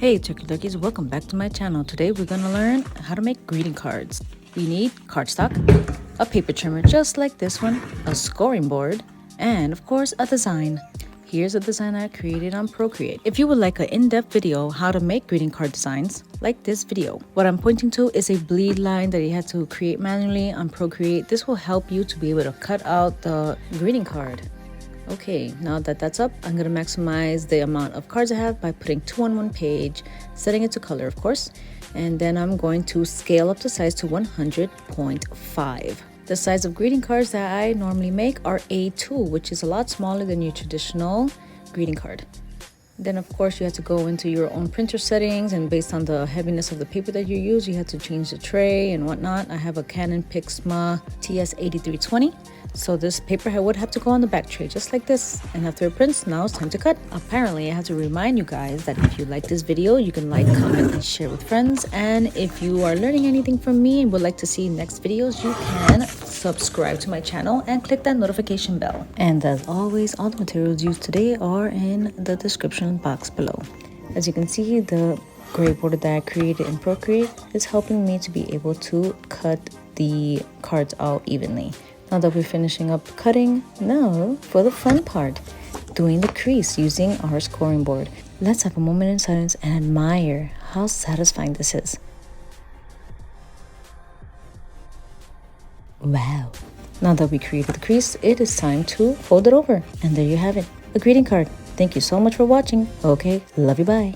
Hey turkey turkeys, welcome back to my channel. Today we're gonna learn how to make greeting cards. We need cardstock, a paper trimmer just like this one, a scoring board, and of course a design. Here's a design I created on Procreate. If you would like an in-depth video how to make greeting card designs, like this video. What I'm pointing to is a bleed line that you had to create manually on Procreate. This will help you to be able to cut out the greeting card. Okay, now that that's up, I'm gonna maximize the amount of cards I have by putting 2 on one page, setting it to color, of course, and then I'm going to scale up the size to 100.5. The size of greeting cards that I normally make are A2, which is a lot smaller than your traditional greeting card. Then of course you have to go into your own printer settings, and based on the heaviness of the paper that you use, you have to change the tray and whatnot. I have a Canon Pixma TS8320, so this paper would have to go on the back tray just like this. And after it prints, now it's time to cut. Apparently I have to remind you guys that if you like this video, you can like, comment, and share with friends. And if you are learning anything from me and would like to see next videos, you can subscribe to my channel and click that notification bell. And as always, all the materials used today are in the description box below. As you can see, the gray border that I created in Procreate is helping me to be able to cut the cards out evenly. Now that we're finishing up cutting, now for the fun part, doing the crease using our scoring board. Let's have a moment in silence and admire how satisfying this is. Wow. Now that we created the crease, it is time to fold it over. And there you have it, a greeting card. Thank you so much for watching. Okay, love you, bye.